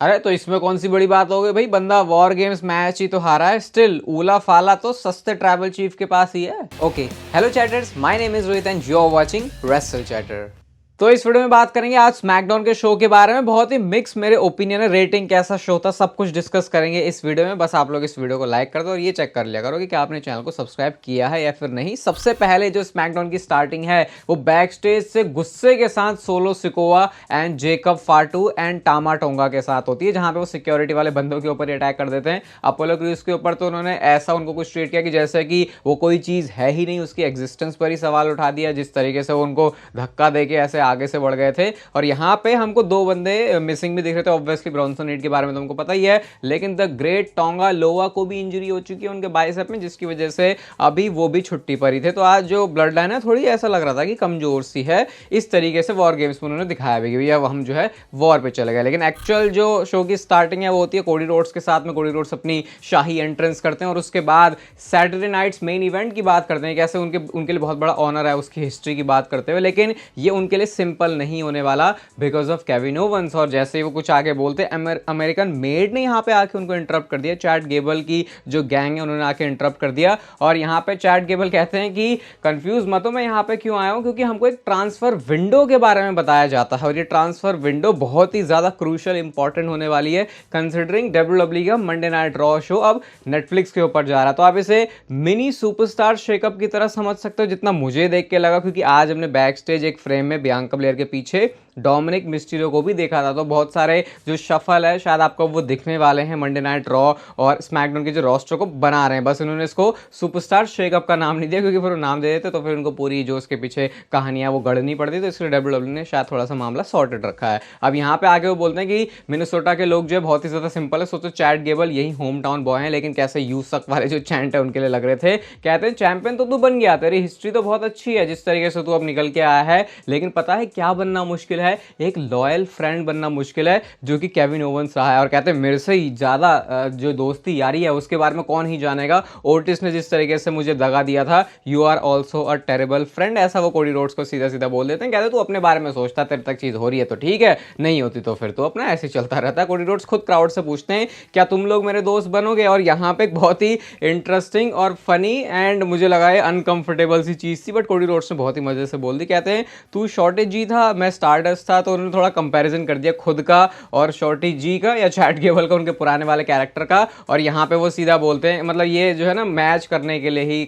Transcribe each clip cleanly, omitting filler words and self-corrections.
अरे तो इसमें कौन सी बड़ी बात हो गई भाई, बंदा वॉर गेम्स मैच ही तो हारा है, स्टिल ऊला फाला तो सस्ते ट्रैवल चीफ के पास ही है। Okay, hello chatters, my name is Rohit and you are watching Wrestle Chatter. तो इस वीडियो में बात करेंगे आज स्मैकडाउन के शो के बारे में। बहुत ही मिक्स मेरे ओपिनियन है, रेटिंग कैसा शो था सब कुछ डिस्कस करेंगे इस वीडियो में। बस आप लोग इस वीडियो को लाइक कर दो और ये चेक कर लिया करो कि क्या आपने चैनल को सब्सक्राइब किया है या फिर नहीं। सबसे पहले जो स्मैकडाउन की स्टार्टिंग है वो बैक स्टेज से गुस्से के साथ Solo Sikoa and Jacob Fatu and Tama Tonga के साथ होती है, जहां पे वो सिक्योरिटी वाले बंदों के ऊपर अटैक कर देते हैं। अपोलो क्रूज के ऊपर तो उन्होंने ऐसा उनको कुछ ट्रीट किया कि जैसे कि वो कोई चीज है ही नहीं, उसकी एग्जिस्टेंस पर ही सवाल उठा दिया। जिस तरीके से वो उनको धक्का देके ऐसे आगे से बढ़ गए थे। और यहां पे हमको दो बंदे मिसिंग भी दिख रहे थे, ऑब्वियसली ब्रॉन्सन रीड के बारे में तो हमको पता ही है, लेकिन द ग्रेट टोंगा लोआ को भी इंजरी हो चुकी है उनके बाइसेप में, जिसकी वजह से अभी वो भी छुट्टी पर ही थे। तो आज जो ब्लड लाइन है थोड़ी ऐसा लग रहा था कि कमजोर सी है। इस तरीके से वॉर गेम्स में उन्होंने दिखाया भी कि हम जो है वॉर पे चले गए। लेकिन एक्चुअल जो शो की स्टार्टिंग है वो होती है कोडी रोड्स के साथ में। कोडी रोड्स अपनी शाही एंट्रेंस करते हैं और उसके बाद सैटरडे नाइट्स मेन इवेंट की बात करते हैं, कैसे उनके लिए बहुत बड़ा ऑनर है उसकी हिस्ट्री की बात करते हुए। लेकिन ये उनके लिए सिंपल नहीं होने वाला बिकॉज ऑफ केविन ओवंस। और जैसे ही वो कुछ आगे बोलते अमेरिकन मेड ने यहाँ पे आके उनको इंटरप्ट कर दिया। चैट गेबल की जो गैंग है उन्होंने आके इंटरप्ट कर दिया और यहाँ पे चैट गेबल कहते हैं कि कंफ्यूज मत हो, मैं यहाँ पे क्यों आया हूँ, क्योंकि हमको एक ट्रांसफर विंडो के बारे में बताया जाता है और ये ट्रांसफर विंडो बहुत ही ज्यादा क्रूशियल इंपॉर्टेंट होने वाली है, कंसिडरिंग डब्ल्यूडब्ल्यूई का मंडे नाइट रॉ शो अब नेटफ्लिक्स के ऊपर जा रहा है। तो आप इसे मिनी सुपरस्टार शेकअप की तरह समझ सकते हो, जितना मुझे देख के लगा, क्योंकि आज हमने बैक स्टेज एक फ्रेम में बियांका ब्लेयर के पीछे डोमिनिक मिस्टीरियो को भी देखा था। तो बहुत सारे जो शफल है शायद आपको वो दिखने वाले हैं मंडे नाइट रॉ और स्मैकडाउन के जो रोस्टर को बना रहे हैं। बस उन्होंने इसको सुपरस्टार शेकअप का नाम नहीं दिया, क्योंकि फिर वो नाम दे देते तो फिर उनको पूरी जो उसके पीछे कहानियां वो गढ़नी पड़ती, तो इसलिए डब्ल्यूडब्ल्यू ने शायद थोड़ा सा मामला सॉर्टेड रखा है। अब यहाँ पे आगे वो बोलते हैं कि मिनेसोटा के लोग जो है बहुत ही ज्यादा सिंपल है। सोचो चैट गेबल यही होम टाउन बॉय है, लेकिन कैसे यूसक वाले जो चैंट है उनके लिए लग रहे थे। कहते हैं चैंपियन तो तू बन गया, तेरी हिस्ट्री तो बहुत अच्छी है जिस तरीके से तू अब निकल के आया है, लेकिन पता है क्या बनना मुश्किल है, एक लॉयल फ्रेंड बनना मुश्किल है, जो कि केविन ओवंस रहा है। और कहते हैं मेरे से ही ज्यादा जो दोस्ती यारी है उसके बारे में कौन ही जानेगा, ओटिस ने जिस तरीके से मुझे दगा दिया था, you are also a terrible friend, ऐसा वो कोडी रोड्स को सीधा सीधा बोल देते हैं। कहते तू अपने बारे में सोचता, तेरे तक चीज हो रही है तो ठीक है, नहीं होती तो फिर तो अपना ऐसे चलता रहता है। कोडी रोड्स खुद क्राउड से पूछते हैं क्या तुम लोग मेरे दोस्त बनोगे। और यहाँ पे एक बहुत ही इंटरेस्टिंग और फनी एंड मुझे लगा है अनकंफर्टेबल सी चीज थी, बट कोडी रोड्स ने बहुत ही मजे से बोल दी। कहते हैं तू शॉर्टेज जी था, मैं स्टारडस्ट था, तो उन्होंने थोड़ा कंपैरिजन कर दिया खुद का और शॉर्टी जी का या चैट गेबल का, उनके पुराने वाले कैरेक्टर का। और यहाँ पे वो सीधा बोलते हैं, मतलब ये जो है ना मैच करने के लिए ही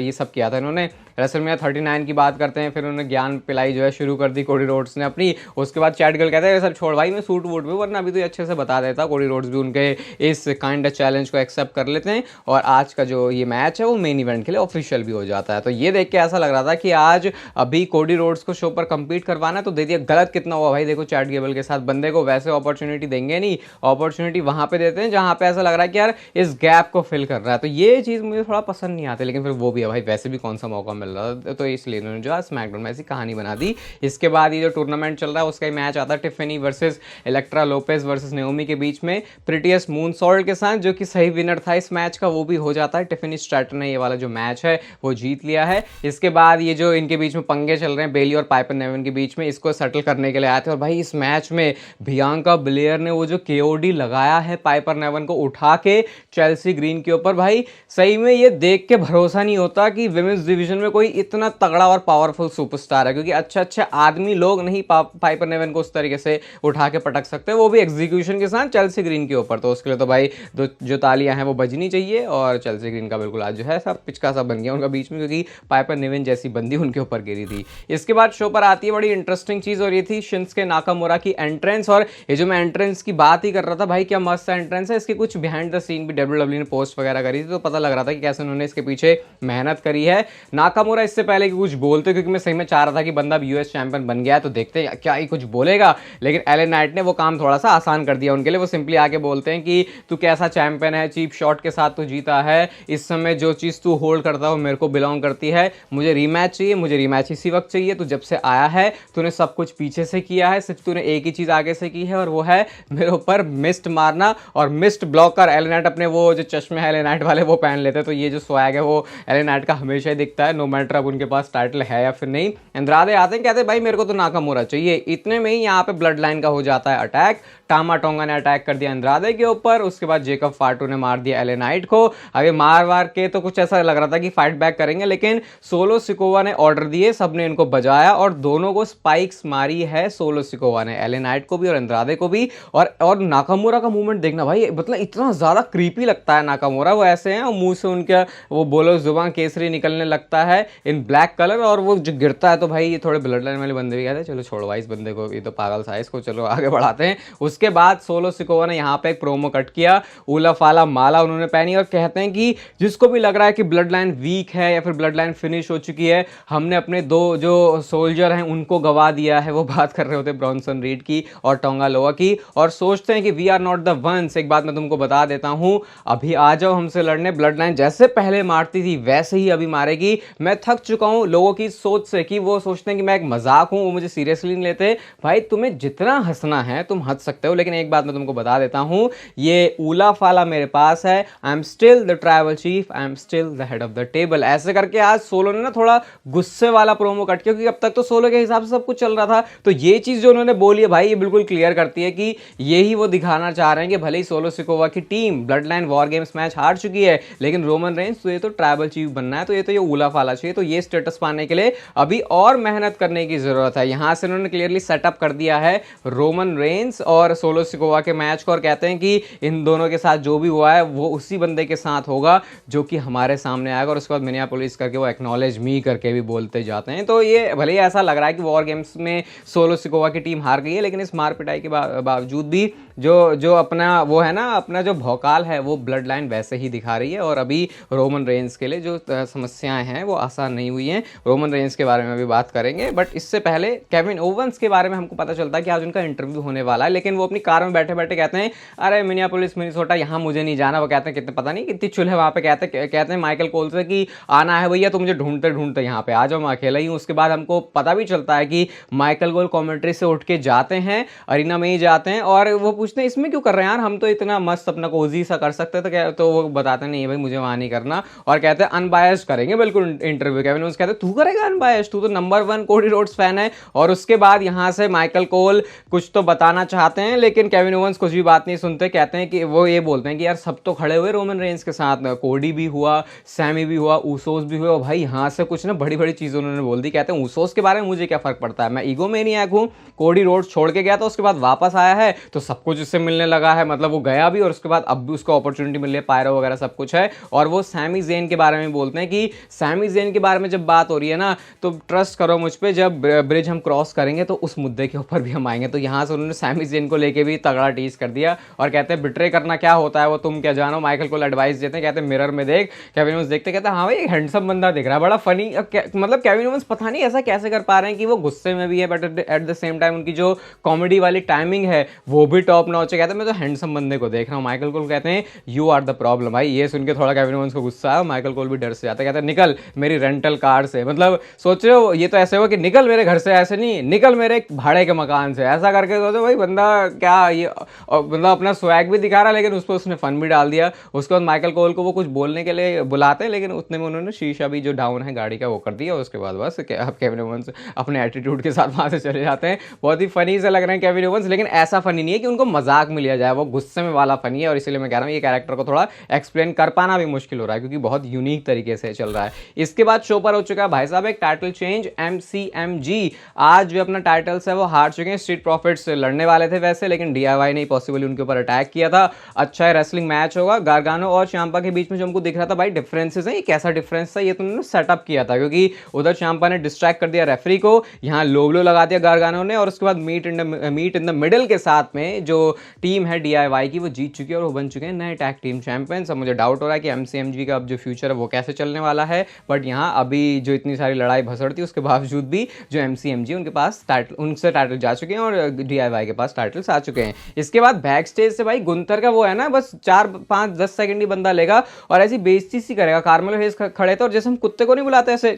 ये सब किया था इन्होंने। रेसलमेनिया 39 की बात करते हैं, फिर उन्होंने ज्ञान पिलाई जो है शुरू कर दी कोडी रोड्स ने अपनी। उसके बाद चैट गेबल कहते हैं सब छोड़ भाई, मैं सूट वूट में, वरना अभी तो अच्छे से बता देता। कोडी रोड्स भी उनके इस काइंड चैलेंज को एक्सेप्ट कर लेते हैं और आज का जो ये मैच है वो मेन इवेंट के लिए ऑफिशियल भी हो जाता है। तो ये देख के ऐसा लग रहा था कि आज अभी कोडी रोड्स को शो पर कंपीट करवाना है, तो दे दिया। गलत कितना हुआ भाई, देखो चैट गेबल के साथ बंदे को वैसे अपॉर्चुनिटी देंगे नहीं, अपॉर्चुनिटी वहां पे देते हैं जहां पे ऐसा लग रहा है कि यार इस गैप को फिल कर रहा है। तो ये चीज मुझे थोड़ा पसंद नहीं आती, लेकिन फिर वो भी है भाई, वैसे भी कौन सा मौका मिल रहा था, तो इसलिए इन्होंने जो है स्मैकडाउन में ऐसी कहानी बना दी। इसके बाद ये जो टूर्नामेंट चल रहा है उसका मैच आता है Tiffany versus Electra Lopez versus Naomi के बीच में, प्रिटियस मून सॉल्ट के साथ, जो कि सही विनर था इस मैच का वो भी हो जाता है। टिफनी स्ट्रैटन ने ये वाला जो मैच है वो जीत लिया है। इसके बाद ये जो इनके बीच में पंगे चल रहे हैं बेली और पाइपर नेवन के बीच में, इसको सेटल करने के लिए आए थे। और भाई इस मैच में बियांका ब्लेयर ने वो जो केओडी लगाया है पाइपर नेवन को उठा के चेल्सी ग्रीन के ऊपर, भाई सही में ये देख के भरोसा नहीं होता कि विमेंस डिवीजन में कोई इतना तगड़ा और पावरफुल सुपरस्टार है, क्योंकि अच्छे अच्छे आदमी लोग नहीं पाइपर नेवन को उस तरीके से उठा के पटक सकते, वो भी एग्जीक्यूशन के साथ चेल्सी ग्रीन के ऊपर। तो उसके लिए तो भाई जो तालियां हैं वो बजनी चाहिए। और चेल्सी ग्रीन का बिल्कुल आज जो है सब पिचका सा बन गया उनका बीच में, क्योंकि पाइपर नेवन जैसी बंदी उनके ऊपर गिरी थी। इसके बाद शो पर आती है बड़ी इंटरेस्टिंग चीज, और ये थी शिंसुके नाकामुरा की एंट्रेंस। और ये जो मैं एंट्रेंस की बात ही कर रहा था भाई, क्या मस्त एंट्रेंस है। इसके कुछ बिहाइंड द सीन भी डब्ल्यूडब्ल्यू ने पोस्ट वगैरह करी थी, तो पता लग रहा था कि कैसे उन्होंने इसके पीछे मेहनत करी है। नाकामुरा इससे पहले कि कुछ बोलते, क्योंकि मैं सही में चाह रहा था कि बंदा यूएस चैंपियन बन गया है तो देखते हैं क्या ही कुछ बोलेगा, लेकिन एले नाइट ने वो काम थोड़ा सा आसान कर दिया उनके लिए। वो सिंपली आके बोलते हैं कि तू कैसा चैंपियन है, चीप शॉट के साथ तू जीता है, इस समय जो चीज तू होल्ड करता है मेरे को बिलोंग करती है, मुझे रीमैच चाहिए, मुझे रीमैच इसी वक्त चाहिए। तू जब से आया है तूने सब कुछ पीछे से किया है, सिर्फ तूने एक ही चीज आगे से की है और वो है मेरे ऊपर मिस्ट मारना और मिस्ट ब्लॉकर। एले नाइट अपने वो जो चश्मे है एले नाइट वाले वो पहन लेते हैं, तो ये जो स्वैग है वो एले नाइट का हमेशा ही दिखता है, नो मैटर अब उनके पास टाइटल है या फिर नहीं। अंद्रादे आते हैं, कहते हैं भाई मेरे को तो नाकामुरा चाहिए। इतने में ही यहाँ पे ब्लड लाइन का हो जाता है अटैक। टामा टोंगा ने अटैक कर दिया अंद्रादे के ऊपर, उसके बाद जेकब फाटू ने मार दिया एले नाइट को। अभी मार के तो कुछ ऐसा लग रहा था कि फाइट बैक करेंगे, लेकिन सोलो सिकोवा ने ऑर्डर दिए, सबने इनको बजाया और दोनों को स्पाइक्स मारी है सोलो सिकोवा ने, एले नाइट को भी और अंद्रादे को भी। और नाकामुरा का मूवमेंट देखना भाई, मतलब इतना ज़्यादा क्रीपी लगता है नाकामुरा, वो ऐसे हैं और मुंह से उनका वो बोलो जुबान केसरी निकलने लगता है इन ब्लैक कलर, और वो जो गिरता है तो भाई ये थोड़े ब्लड लाइन वाले बंदे भी कहते हैं चलो छोड़ो भाई इस बंदे को, ये तो पागल सा है, इसको चलो आगे बढ़ाते हैं। उसके बाद सोलो सिकोवा ने यहाँ पे एक प्रोमो कट किया, ऊला फाला माला उन्होंने पहनी और कहते हैं कि जिसको भी लग रहा है कि ब्लड लाइन वीक है या फिर ब्लड लाइन फिनिश हो चुकी है, हमने अपने दो जो सोल्जर हैं उनको गवा दिया है। वो बात कर रहे होते ब्रॉन्सन रीड की और टोंगा लोआ की, और सोचते हैं कि we are not the ones. एक बात मैं तुमको बता देता हूं, अभी आ जाओ हमसे लड़ने, ब्लड लाइन जैसे पहले मारती थी वैसे ही अभी मारेगी। मैं थक चुका हूं लोगों की सोच से कि वो सोचते हैं कि मैं एक मजाक हूं, वो मुझे सीरियसली नहीं लेते। भाई तुम्हें जितना हंसना है तुम हंस सकते हो, लेकिन एक बात मैं तुमको बता देता हूं, ये ऊला फाला मेरे पास है, I am still the tribal chief, I am still the head of the table. ऐसे करके आज सोलो ने ना थोड़ा गुस्से वाला प्रोमो कट किया, क्योंकि अब तक तो सोलो के हिसाब से सब कुछ चल रहा था, तो ये चीज जो उन्होंने बोली है भाई ये बिल्कुल क्लियर करती है कि यही वो दिखाना चाह रहे हैं कि भले ही सोलो सिकोवा की team blood line war games match हार चुकी है, लेकिन रोमन रेंस तो ये तो ट्राइबल चीफ बनना है, तो ये ऊला फाला चाहिए, तो ये स्टेटस पाने के लिए अभी और मेहनत करने की जरूरत है। यहां से उन्होंने क्लियरली सेटअप कर दिया है रोमन रेंस और सोलो सिकोवा के मैच को, और कहते हैं कि इन दोनों के साथ जो भी हुआ है वो उसी बंदे के साथ होगा जो कि हमारे सामने आएगा, और उसके बाद मिनियापोलिस करके वो एक्नॉलेज मी करके भी बोलते जाते हैं। तो ये भले ही ऐसा लग रहा है कि वॉर गेम्स में सोलो सिकोवा की टीम हार गई है, लेकिन इस मार पिटाई के बावजूद भी जो अपना वो है ना, अपना जो भौकाल है वो ब्लड लाइन वैसे ही दिखा रही है। और अभी रोमन रेंस के लिए जो समस्याएं हैं वो आसान नहीं हुई हैं, रोमन रेंस के बारे में भी बात करेंगे, बट इससे पहले केविन ओवंस के बारे में हमको पता चलता है कि आज उनका इंटरव्यू होने वाला है, लेकिन वो अपनी कार में बैठे बैठे कहते हैं अरे मिनियापोलिस मिनीसोटा यहाँ मुझे नहीं जाना। वो कहते हैं कितने पता नहीं कितनी चुल है वहाँ पे, कहते हैं माइकल कोल से कि आना है भैया तो मुझे ढूंढते ढूंढते यहाँ पे आ जाओ, मैं अकेला ही हूँ। उसके बाद हमको पता भी चलता है कि माइकल कोल कॉमेंट्री से उठ के जाते हैं, अरीना में ही जाते हैं, और वो पूछते हैं इसमें क्यों कर रहे हैं यार, हम तो इतना मस्त अपना कोजी सा कर सकते थे। तो वो बताते नहीं भाई मुझे वहाँ नहीं करना, और कहते हैं अनबायस्ड करेंगे बिल्कुल इंटरव्यू। केविन ओवंस कहते हैं तू करेगा अनबायस्ड, तू तो नंबर 1 कोडी रोड्स फैन है। और उसके बाद यहाँ से माइकल कोल कुछ तो बताना चाहते हैं, लेकिन केविन ओवंस कुछ भी बात नहीं सुनते, कहते हैं कि वो ये बोलते हैं कि यार सब तो खड़े हुए रोमन रेंस के साथ, कोडी भी हुआ, सैमी भी हुआ, ऊसोस भी हुआ, भाई यहाँ से कुछ ना बड़ी बड़ी चीज़ उन्होंने बोल दी। कहते हैं ऊसोस के बारे में मुझे क्या फर्क पड़ता है, मैं ईगो में नहीं हूँ, कोडी रोड्स छोड़ के गया था, उसके बाद वापस आया है तो सब कुछ उससे मिलने लगा है, मतलब वो गया भी और उसके बाद अब भी उसको अपॉर्चुनिटी मिल रही है, पायरो वगैरह सब कुछ है। और वो सैमी ज़ेन के बारे में बोलते हैं कि सैमी ज़ेन के बारे में जब बात हो रही है ना, तो ट्रस्ट करो मुझ पे, जब ब्रिज हम क्रॉस करेंगे तो उस मुद्दे के ऊपर भी हम आएंगे। तो यहाँ से उन्होंने सैमी ज़ेन को लेके भी तगड़ा टीज कर दिया, और कहते हैं बिट्रे करना क्या होता है वो तुम क्या जानो। माइकल को एडवाइस देते हैं, कहते हैं मिरर में देख, केविन ओवंस देखते कहते हैं हाँ भाई एक हैंडसम बंदा दिख रहा है, बड़ा फनी। मतलब केविन ओवंस पता नहीं ऐसा कैसे कर पा रहे हैं कि वो गुस्से में भी है but at the same time उनकी जो कॉमेडी वाली टाइमिंग है वो भी टॉप नॉच है। कहते हैं मैं तो हैंडसम बंदे को देख रहा हूँ। माइकल कोल कहते हैं यू आर द प्रॉब्लम। भाई ये सुन के थोड़ा केविन ओवंस को गुस्सा आया, माइकल कोल भी डर से जाता है, कहते हैं निकल मेरी रेंटल कार से। मतलब सोच रहे हो ये तो ऐसे हो कि निकल मेरे घर से, ऐसे नहीं निकल मेरे भाड़े के मकान से, ऐसा करके सोचो भाई बंदा क्या ये मतलब अपना स्वैग भी दिखा रहा है, लेकिन उस पर उसने फन भी डाल दिया। उसके बाद माइकल कोल को वो कुछ बोलने के लिए बुलाते हैं, लेकिन उतने में उन्होंने शीशा भी जो डाउन है गाड़ी का वो कर दिया। उसके बाद बस केविन ओवंस अपने एटीट्यूड के साथ वहां से चले जाते हैं। बहुत ही फनी से लग रहे हैं केविन ओवंस, लेकिन ऐसा फनी नहीं है कि उनको मजाक में लिया जाए, वो गुस्से में वाला फनी है। और इसीलिए मैं कह रहा हूँ ये कैरेक्टर को थोड़ा एक्सप्लेन कर पाना भी मुश्किल हो रहा है, क्योंकि बहुत यूनिक तरीके से चल रहा है। इसके बाद शो पर हो चुका है भाई साहब एक टाइटल चेंज, MCMG आज भी अपना टाइटल्स है वो हार चुके हैं। स्ट्रीट प्रॉफिट्स लड़ने वाले थे वैसे, लेकिन DIY ने पॉसिबली उनके ऊपर अटैक किया था। अच्छा है रेसलिंग मैच होगा, गार्गानो और चांपा के बीच में जो हमको दिख रहा था भाई डिफरेंसेस है, ये कैसा डिफरेंस था ये तुमने सेटअप किया था, क्योंकि उधर चांपा ने डिस्ट्रैक्ट कर दिया रेफरी को, यहाँ लोबलो लगा दिया गार्गानो ने, और उसके बाद मीट इन द मिडिल के साथ में जो टीम है DIY की वो जीत चुकी है और वो बन चुके हैं नए टैग टीम चैंपियंस। अब मुझे डाउट हो रहा है कि MCMG का अब जो फ्यूचर है वो कैसे चलने वाला है, बट यहाँ अभी जो इतनी सारी लड़ाई भसड़ थी उसके बावजूद भी जो MCMG उनके पास टाइटल, उनसे टाइटल जा चुके हैं और DIY के पास टाइटल्स आ चुके हैं। इसके बाद बैक स्टेज से भाई गुंतर का वो है ना, बस 4-5-10 सेकंड ही बंदा लेगा और ऐसी बेइज्जती सी करेगा। कार्मेलो हेज खड़े थे और जैसे हम कुत्ते को नहीं बुलाते ऐसे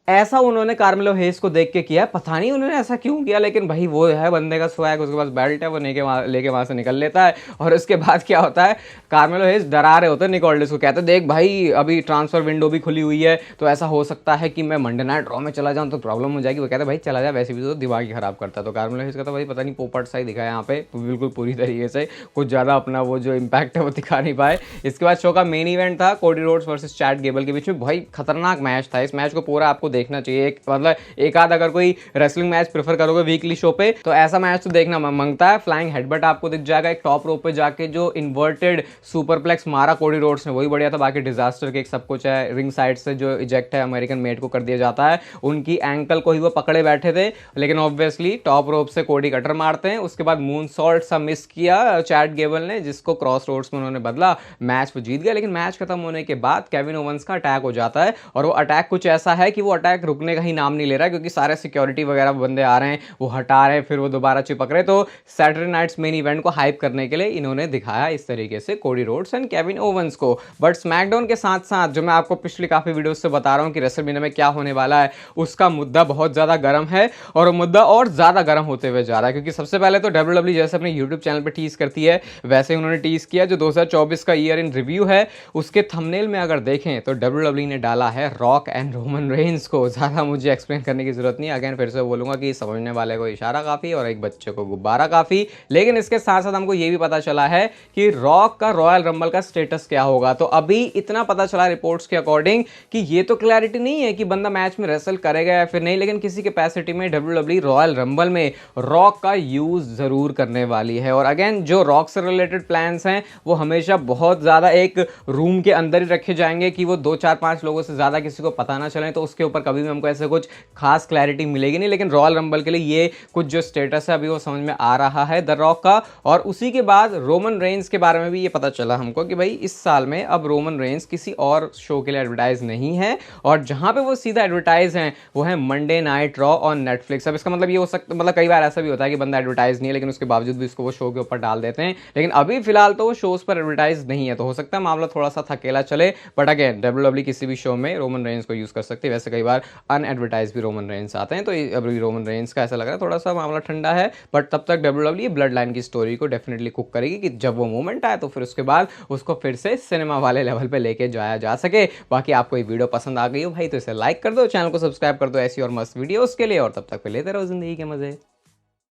ऐसा उन्होंने कार्मेलो हेस को देख के किया, पता नहीं उन्होंने ऐसा क्यों किया, लेकिन भाई वो है बंदे का स्वैग, उसके पास बेल्ट है, वो लेके वहां से निकल लेता है। और उसके बाद क्या होता है, कार्मेलो हेस डरा रहे होते हैं निक ऑल्डिस को, कहते देख भाई अभी ट्रांसफर विंडो भी खुली हुई है, तो ऐसा हो सकता है कि मैं मंडे नाइट रॉ में चला जाऊं तो प्रॉब्लम हो जाएगी। वो कहते भाई चला जाए, वैसे भी तो दिमाग ही खराब करता है। तो कार्मेलो हेस कहता भाई पता नहीं पोपट सा ही दिखा है यहाँ पे, बिल्कुल पूरी तरीके से कुछ ज़्यादा अपना वो जो इम्पैक्ट है वो दिखा नहीं पाए। इसके बाद शो का मेन इवेंट था Cody Rhodes versus Chad Gable के बीच में। भाई खतरनाक मैच था, इस मैच को पूरा आपको देखना चाहिए। मतलब एक आध अगर कोई रेसलिंग मैच प्रेफर करोगे वीकली शो पे तो ऐसा मैच तो देखना मांगता है। फ्लाइंग हेडबट आपको दिख जाएगा, एक टॉप रोप पे जाके जो इन्वर्टेड सुपरप्लेक्स मारा कोडी रोड्स ने, वही बढ़िया था। बाकी डिजास्टर के सब कुछ है, रिंग साइड से जो इजेक्ट है अमेरिकन मेड को कर दिया जाता है, उनकी एंकल को ही वो पकड़े बैठे थे, लेकिन ऑब्वियसली टॉप रोप से कोडी कटर मारते हैं। उसके बाद मून सॉल्ट सा मिस किया चैट गेबल ने, जिसको क्रॉस रोड्स में उन्होंने बदला, मैच वो जीत गया। लेकिन मैच खत्म होने के बाद केविन ओवंस का अटैक हो जाता है, और वो अटैक कुछ ऐसा है कि वो अटैक रुकने का ही नाम नहीं ले रहा है, क्योंकि सारे सिक्योरिटी वगैरह बंदे आ रहे हैं, वो हटा रहे हैं, फिर वो दोबारा चिपक रहे। तो सैटरडे नाइट्स मेन इवेंट को हाइप करने के लिए इन्होंने दिखाया इस तरीके से Cody Rhodes and Kevin Owens को। बट स्मैकडाउन के साथ साथ जो मैं आपको पिछली काफी वीडियो से बता रहा हूं कि रेसलमेनिया में क्या होने वाला है, उसका मुद्दा बहुत ज्यादा गर्म है, और वो मुद्दा और ज्यादा गर्म होते हुए जा रहा है। क्योंकि सबसे पहले तो डब्ल्यूडब्ल्यूई जैसे अपने यूट्यूब चैनल पर टीज करती है, वैसे ही उन्होंने टीज किया जो 2024 का ईयर इन रिव्यू है, उसके थंबनेल में अगर देखें तो डब्ल्यूडब्ल्यूई ने डाला है रॉक एंड रोमन रेंस को। ज्यादा मुझे एक्सप्लेन करने की जरूरत नहीं, अगेन फिर से बोलूंगा कि समझने वाले को इशारा काफी और एक बच्चे को गुब्बारा काफी। लेकिन इसके साथ साथ हमको ये भी पता चला है कि रॉक का रॉयल रंबल का स्टेटस क्या होगा। तो अभी इतना पता चला रिपोर्ट्स के अकॉर्डिंग कि ये तो क्लैरिटी नहीं है कि बंदा मैच में रेसल करेगा या फिर नहीं, लेकिन किसी कैपेसिटी में डब्ल्यूडब्ल्यूई रॉयल रंबल में रॉक का यूज जरूर करने वाली है। और अगेन जो रॉक से रिलेटेड प्लान्स हैं वो हमेशा बहुत ज्यादा एक रूम के अंदर ही रखे जाएंगे कि वो 2-4-5 लोगों से ज्यादा किसी को पता ना चले, तो उसके ऊपर कभी भी हमको ऐसे कुछ खास क्लैरिटी मिलेगी नहीं। लेकिन रॉयल रंबल के लिए ये कुछ जो स्टेटस है अभी वो समझ में आ रहा है द रॉक का। और उसी के बाद रोमन रेंस के बारे में भी ये पता चला हमको कि भाई इस साल में अब रोमन रेंस किसी और शो के लिए एडवर्टाइज नहीं है, और जहां पे वो सीधा एडवर्टाइज हैं वो है Monday night raw on Netflix. अब इसका मतलब ये हो सकता, मतलब कई बार ऐसा भी होता है कि बंदा एडवर्टाइज नहीं है लेकिन उसके बावजूद भी उसको वो शो के ऊपर डाल देते हैं, लेकिन अभी फिलहाल तो वो शोज पर एडवर्टाइज नहीं है, तो हो सकता है मामला थोड़ा सा थकेला चले। बट अगेन डब्ल्यूडब्ल्यूई किसी भी शो में रोमन रेंस को यूज कर सकती है। वैसे कई बार अनएडवर्टाइज भी रोमन रेंस आते हैं, तो अभी रोमन रेंस का ऐसा लग रहा है थोड़ा सा मामला ठंडा है। बट तब तक डब्ल्यूडब्ल्यूई ब्लड लाइन की स्टोरी को डेफिनेटली कुक करेगी कि जब वो मोमेंट आए तो फिर उसके बाद उसको फिर से सिनेमा वाले लेवल पे लेके जाया जा सके। बाकी आपको ये वीडियो पसंद आ गई हो भाई तो इसे लाइक कर दो, चैनल को सब्सक्राइब कर दो ऐसी और मस्त वीडियोस के लिए, और तब तक पे लेते रहो जिंदगी के मजे।